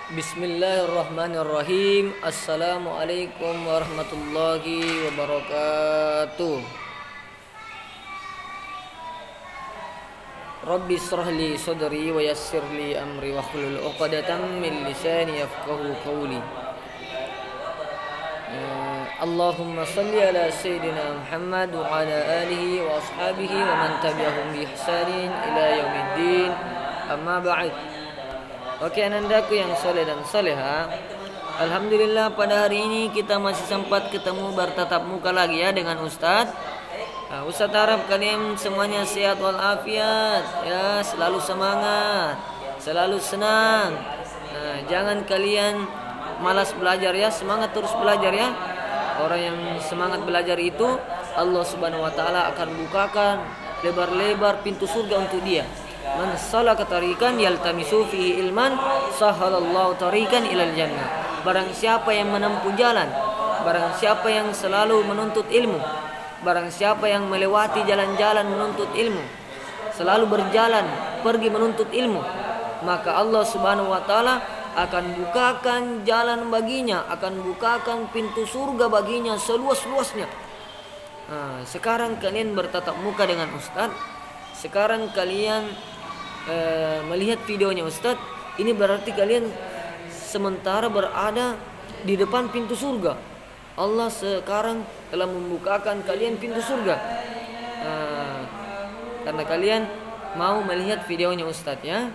Bismillahirrahmanirrahim. Assalamualaikum warahmatullahi wabarakatuh. Rabbi israh li sadri wa yassir li amri wa hlul 'uqdatam min lisani yafqahu qawli. Allahumma salli ala sayyidina Muhammad wa ala alihi wa ashabihi wa man tabi'ahum bi ihsanin ila yaumiddin. Amma ba'd. Oke, anandaku yang soleh dan soleha, alhamdulillah pada hari ini kita masih sempat ketemu bertatap muka lagi ya dengan Ustadz. Ustadz harap kalian semuanya sehat walafiat ya, selalu semangat, selalu senang. Jangan kalian malas belajar ya, semangat terus belajar ya. Orang yang semangat belajar itu Allah Subhanahu wa taala akan bukakan lebar-lebar pintu surga untuk dia. Man salaka tariqan yaltamisu fihi ilman sahalallahu tariqan ilal jannah. Barang siapa yang menempuh jalan, barang siapa yang selalu menuntut ilmu, barang siapa yang melewati jalan-jalan menuntut ilmu, selalu berjalan pergi menuntut ilmu, maka Allah Subhanahu wa taala akan bukakan jalan baginya, akan bukakan pintu surga baginya seluas-luasnya. Sekarang kalian bertatap muka dengan Ustadz, sekarang kalian melihat videonya Ustadz, ini berarti kalian sementara berada di depan pintu surga. Allah sekarang telah membukakan kalian pintu surga karena kalian mau melihat videonya Ustadz ya.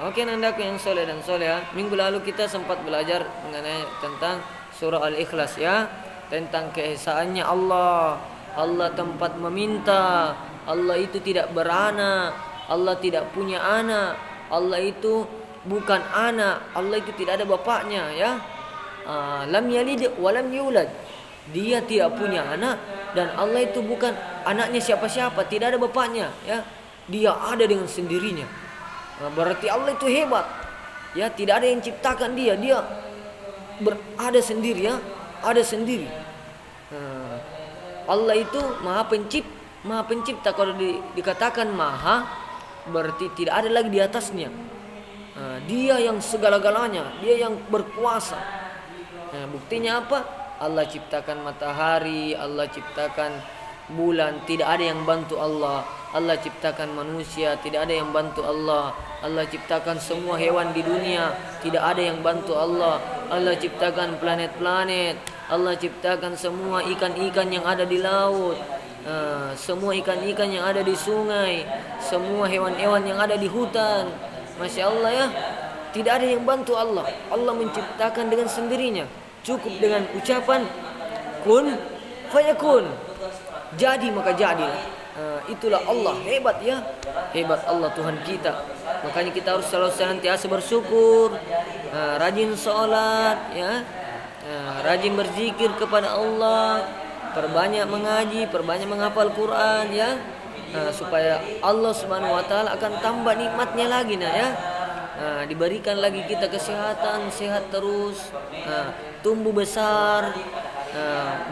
Oke, nandaku yang soleh dan soleha, minggu lalu kita sempat belajar mengenai tentang surah Al-Ikhlas ya, tentang keesaannya Allah. Allah tempat meminta, Allah itu tidak beranak, Allah tidak punya anak, Allah itu bukan anak, Allah itu tidak ada bapaknya ya. Lam yalid wa lam yulad. Dia tidak punya anak dan Allah itu bukan anaknya siapa-siapa, tidak ada bapaknya ya. Dia ada dengan sendirinya. Berarti Allah itu hebat. Ya, tidak ada yang ciptakan dia, dia berada sendiri ya, ada sendiri. Allah itu Maha Pencipta. Kalau dikatakan Maha, berarti tidak ada lagi di atasnya. Dia yang segala-galanya, dia yang berkuasa. Buktinya apa? Allah ciptakan matahari, Allah ciptakan bulan, tidak ada yang bantu Allah. Allah ciptakan manusia, tidak ada yang bantu Allah. Allah ciptakan semua hewan di dunia, tidak ada yang bantu Allah. Allah ciptakan planet-planet, Allah ciptakan semua ikan-ikan yang ada di laut, semua ikan-ikan yang ada di sungai, semua hewan-hewan yang ada di hutan. Masya Allah ya, tidak ada yang bantu Allah. Allah menciptakan dengan sendirinya. Cukup dengan ucapan kun fayakun, jadi maka jadilah. Itulah Allah, hebat ya, hebat Allah Tuhan kita. Makanya kita harus selalu senantiasa bersyukur, rajin sholat ya, rajin berzikir kepada Allah, perbanyak mengaji, perbanyak menghafal Quran ya, supaya Allah Subhanahu wa taala akan tambah nikmatnya lagi ya. Diberikan lagi kita kesehatan, sehat terus, tumbuh besar,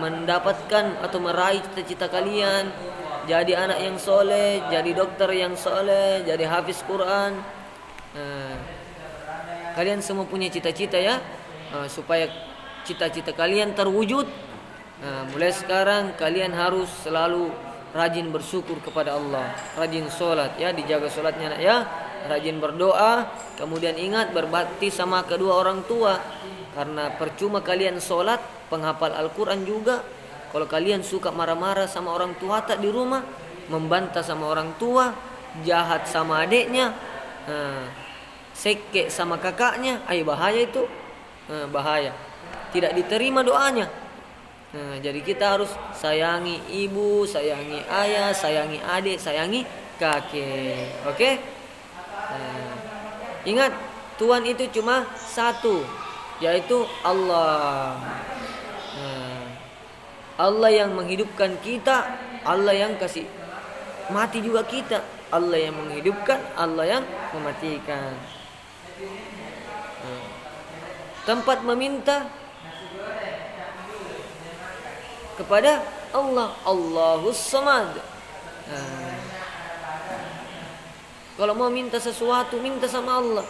mendapatkan atau meraih cita-cita kalian, jadi anak yang soleh, jadi dokter yang soleh, jadi hafiz Quran. Kalian semua punya cita-cita ya, supaya cita-cita kalian terwujud. Mulai sekarang kalian harus selalu rajin bersyukur kepada Allah, rajin sholat ya, dijaga sholatnya ya, rajin berdoa, kemudian ingat berbakti sama kedua orang tua. Karena percuma kalian sholat, penghafal Al-Quran juga, kalau kalian suka marah-marah sama orang tua tak di rumah, membantah sama orang tua, jahat sama adiknya, sekek sama kakaknya, bahaya itu, bahaya, tidak diterima doanya. Jadi kita harus sayangi ibu, sayangi ayah, sayangi adik, sayangi kakek. Oke? Ingat, Tuhan itu cuma satu, yaitu Allah. Allah yang menghidupkan kita, Allah yang kasih mati juga kita. Allah yang menghidupkan, Allah yang mematikan. Tempat meminta kepada Allah, Allahus Samad. Kalau mau minta sesuatu, minta sama Allah.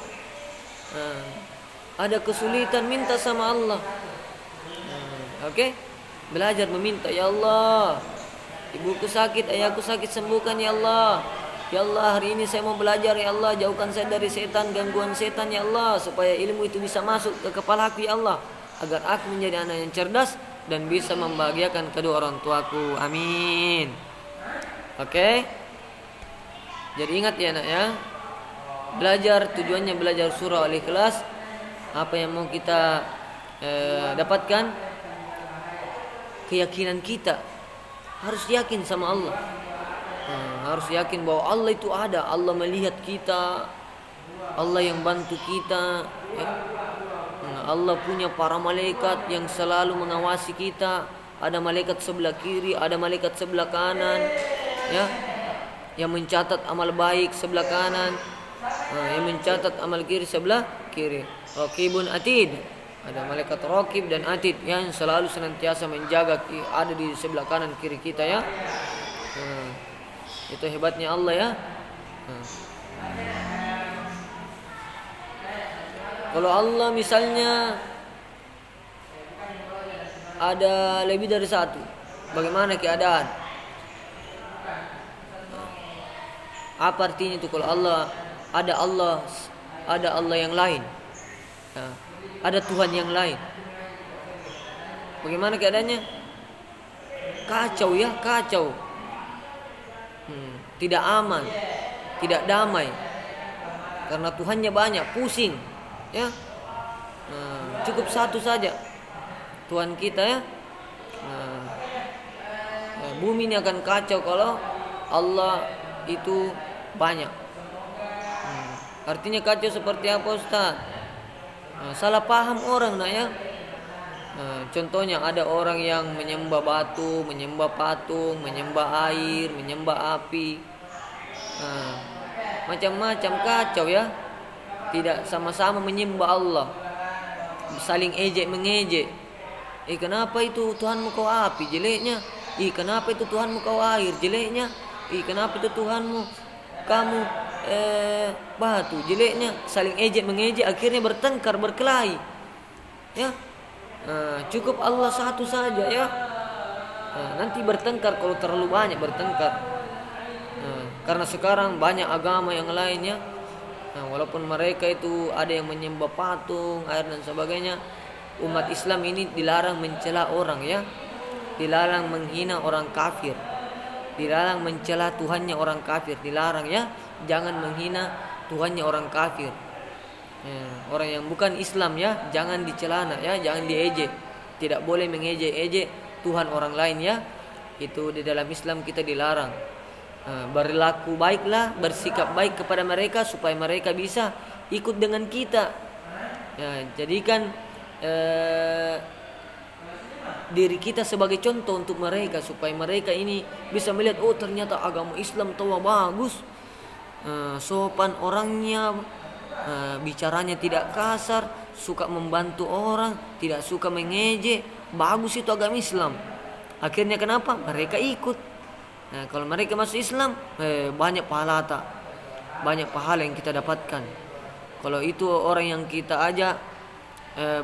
ada kesulitan, minta sama Allah. Oke? Belajar meminta, ya Allah, ibuku sakit, ayahku sakit, sembuhkan ya Allah. Ya Allah, hari ini saya mau belajar ya Allah, jauhkan saya dari setan, gangguan setan ya Allah, supaya ilmu itu bisa masuk ke kepalaku ya Allah, agar aku menjadi anak yang cerdas dan bisa membahagiakan kedua orang tuaku. Amin. Oke? Jadi ingat ya nak ya, belajar tujuannya belajar surah Al-Ikhlas. Apa yang mau kita dapatkan? Keyakinan kita harus yakin sama Allah. Harus yakin bahwa Allah itu ada, Allah melihat kita, Allah yang bantu kita ya. Allah punya para malaikat yang selalu mengawasi kita. Ada malaikat sebelah kiri, ada malaikat sebelah kanan ya, yang mencatat amal baik sebelah kanan, yang mencatat amal kiri sebelah kiri. Raqibun atid, ada malaikat raqib dan atid yang selalu senantiasa menjaga, ada di sebelah kanan kiri kita ya. Itu hebatnya Allah ya. Kalau Allah misalnya ada lebih dari satu, bagaimana keadaan? Apa artinya itu kalau Allah ada Allah yang lain, ada Tuhan yang lain? Bagaimana keadaannya? Kacau ya, kacau. Tidak aman, tidak damai, karena Tuhannya banyak, pusing ya. Cukup satu saja Tuhan kita ya. Bumi ini akan kacau kalau Allah itu banyak. Artinya kacau seperti apa Ustaz? Salah paham orang nak ya. Contohnya ada orang yang menyembah batu, menyembah patung, menyembah air, menyembah api, macam-macam kacau ya. Tidak sama-sama menyembah Allah, saling ejek mengejek. Kenapa itu Tuhanmu kau api jeleknya? Kenapa itu Tuhanmu kau air jeleknya? Kenapa itu Tuhanmu kamu batu jeleknya? Saling ejek mengejek, akhirnya bertengkar, berkelahi ya. Cukup Allah satu saja ya. Nanti bertengkar kalau terlalu banyak bertengkar. Karena sekarang banyak agama yang lainnya. Walaupun mereka itu ada yang menyembah patung, air dan sebagainya, umat Islam ini dilarang mencela orang ya. Dilarang menghina orang kafir. Dilarang mencela Tuhannya orang kafir, dilarang ya. Jangan menghina Tuhannya orang kafir. Orang yang bukan Islam ya, jangan dicelana ya, jangan diejek. Tidak boleh mengejek-ejek Tuhan orang lain ya. Itu di dalam Islam kita dilarang. Berlaku baiklah, bersikap baik kepada mereka supaya mereka bisa ikut dengan kita. Jadikan diri kita sebagai contoh untuk mereka, supaya mereka ini bisa melihat, oh ternyata agama Islam tua bagus, sopan orangnya, bicaranya tidak kasar, suka membantu orang, tidak suka mengejek. Bagus itu agama Islam. Akhirnya kenapa? Mereka ikut. Kalau mereka masuk Islam, banyak pahala, banyak pahala yang kita dapatkan. Kalau itu orang yang kita ajak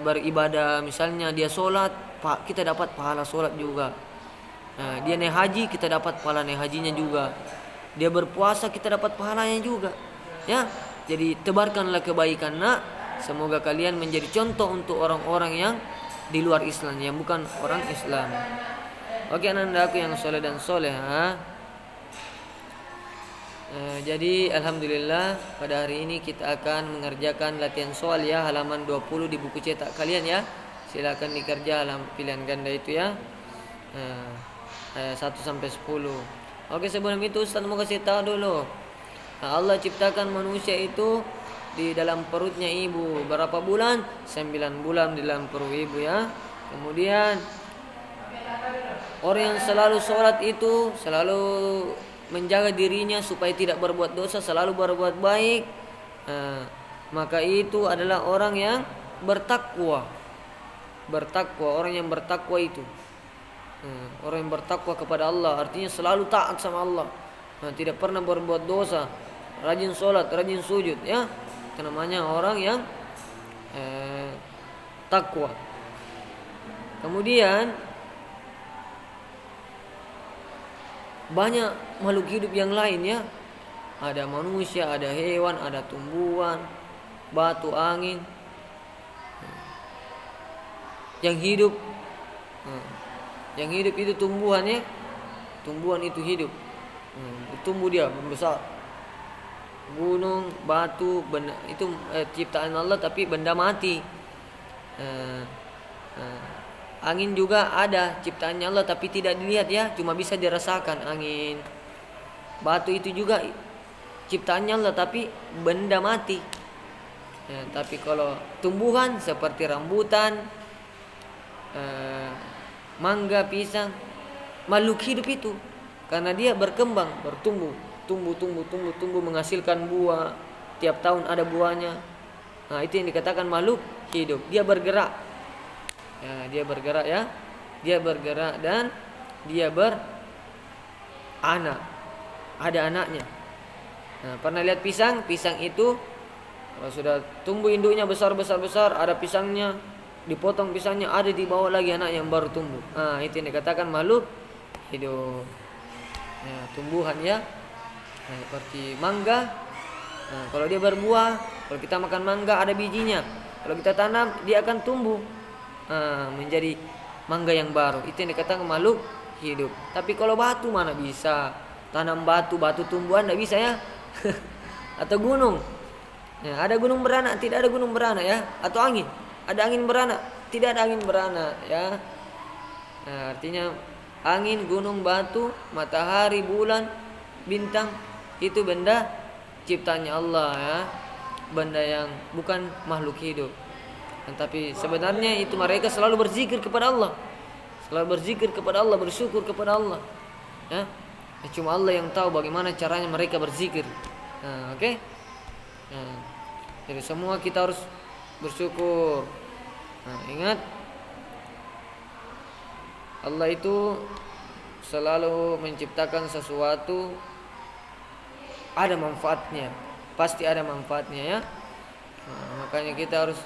beribadah, misalnya dia sholat, kita dapat pahala sholat juga. Dia naik haji, kita dapat pahala naik hajinya juga. Dia berpuasa, kita dapat pahalanya juga ya. Jadi tebarkanlah kebaikan nak. Semoga kalian menjadi contoh untuk orang-orang yang di luar Islam, yang bukan orang Islam. Oke anak-anakku yang soleh dan soleha. Jadi alhamdulillah pada hari ini kita akan mengerjakan latihan soal ya, halaman 20 di buku cetak kalian ya. Silakan dikerja pilihan ganda itu ya, 1 sampai 10. Oke, sebelum itu Ustaz mau kasih tahu dulu. Allah ciptakan manusia itu di dalam perutnya ibu berapa bulan? 9 bulan di dalam perut ibu ya. Kemudian orang yang selalu sholat itu selalu menjaga dirinya supaya tidak berbuat dosa, selalu berbuat baik, maka itu adalah orang yang bertakwa. Orang yang bertakwa itu orang yang bertakwa kepada Allah, artinya selalu taat sama Allah, tidak pernah berbuat dosa, rajin sholat, rajin sujud ya. Itu namanya orang yang takwa. Kemudian banyak makhluk hidup yang lain ya. Ada manusia, ada hewan, ada tumbuhan, batu, angin yang hidup. Yang hidup itu tumbuhan ya. Tumbuhan itu hidup. Tumbuh dia membesar. Gunung, batu, benda itu ciptaan Allah tapi benda mati. Angin juga ada ciptaannya Allah tapi tidak dilihat ya, cuma bisa dirasakan angin. Batu itu juga ciptaannya Allah tapi benda mati. Tapi kalau tumbuhan seperti rambutan, mangga, pisang, makhluk hidup itu karena dia berkembang, bertumbuh, tumbuh menghasilkan buah. Tiap tahun ada buahnya. Nah, itu yang dikatakan makhluk hidup. Dia bergerak. Ya, dia bergerak ya. Dia bergerak dan dia beranak. Ada anaknya. Nah, pernah lihat pisang? Pisang itu kalau sudah tumbuh induknya besar, ada pisangnya, dipotong pisangnya, ada di bawah lagi anak yang baru tumbuh. Nah, itu yang dikatakan makhluk hidup. Ya, tumbuhan ya. Nah, seperti mangga. Nah, kalau dia berbuah, kalau kita makan mangga ada bijinya. Kalau kita tanam, dia akan tumbuh menjadi mangga yang baru. Itu yang dikatakan makhluk hidup. Tapi kalau batu mana bisa tanam batu tumbuhan, tidak bisa ya. Atau gunung. Ya, ada gunung beranak, tidak ada gunung beranak ya. Atau angin, ada angin beranak, tidak ada angin beranak ya. Nah, artinya angin, gunung, batu, matahari, bulan, bintang itu benda ciptaannya Allah ya. Benda yang bukan makhluk hidup. Tapi sebenarnya itu mereka selalu berzikir kepada Allah. Selalu berzikir kepada Allah, bersyukur kepada Allah. Ya. Cuma Allah yang tahu bagaimana caranya mereka berzikir. Nah, oke. Nah, jadi semua kita harus bersyukur. Nah, ingat Allah itu selalu menciptakan sesuatu ada manfaatnya. Pasti ada manfaatnya ya. Nah, makanya kita harus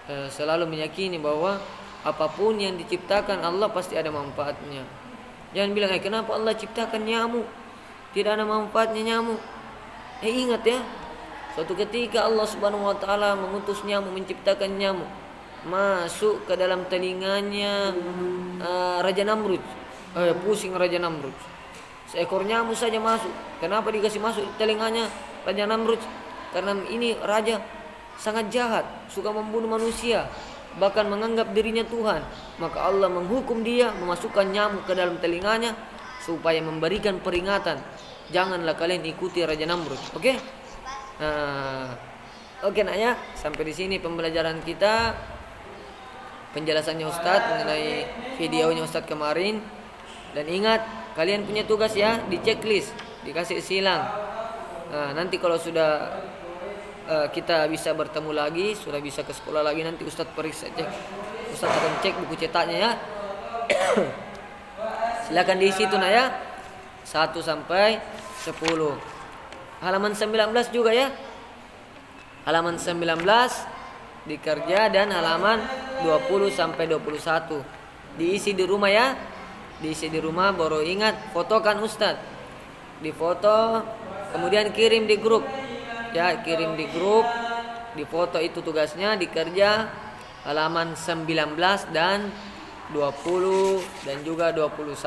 selalu meyakini bahwa apapun yang diciptakan Allah pasti ada manfaatnya. Jangan bilang kenapa Allah ciptakan nyamuk, tidak ada manfaatnya nyamuk. Ingat ya, suatu ketika Allah Subhanahu wa taala mengutus nyamuk, menciptakan nyamuk masuk ke dalam telinganya Raja Namrud. Pusing Raja Namrud. Seekor nyamuk saja masuk. Kenapa dikasih masuk telinganya Raja Namrud? Karena ini raja sangat jahat, suka membunuh manusia, bahkan menganggap dirinya Tuhan. Maka Allah menghukum dia, memasukkan nyamuk ke dalam telinganya supaya memberikan peringatan, janganlah kalian ikuti Raja Namrud. Oke? Oke nak ya, sampai di sini pembelajaran kita, penjelasannya Ustadz mengenai videonya Ustadz kemarin. Dan ingat, kalian punya tugas ya, di checklist, dikasih silang. Nanti kalau sudah kita bisa bertemu lagi, sudah bisa ke sekolah lagi, nanti Ustadz periksa, cek. Ustadz akan cek buku cetaknya ya. Silakan diisi itu nak ya, 1 sampai 10. Halaman 19 juga ya. Halaman 19 dikerja dan halaman 20 sampai 21. Diisi di rumah ya. Diisi di rumah, baru ingat fotokan Ustadz. Difoto, kemudian kirim di grup. Ya, kirim di grup, difoto itu tugasnya, dikerja halaman 19 dan 20 dan juga 21.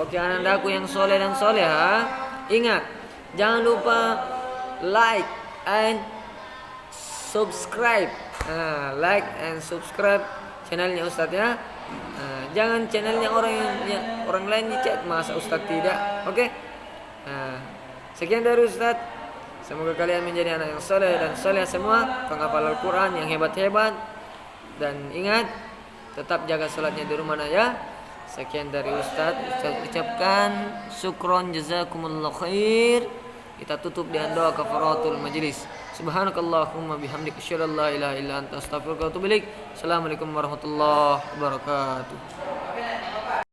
Oke, anandaku yang soleh dan soleha, ingat, jangan lupa like and subscribe. Like and subscribe channelnya Ustadz ya. Jangan channelnya orang lain chat, masa Ustadz tidak. Oke. Sekian dari Ustadz. Semoga kalian menjadi anak yang soleh dan soleh semua, penghafal Al-Quran yang hebat-hebat. Dan ingat, tetap jaga sholatnya di rumah ya. Sekian dari Ustadz ucapkan syukron jazakumullah khair. Kita tutup dengan doa kafaratul majlis. Subhanakallahumma bihamdika asyhadu an la ilaha illa anta astaghfiruka wa atubu ilaik. Assalamualaikum warahmatullahi wabarakatuh.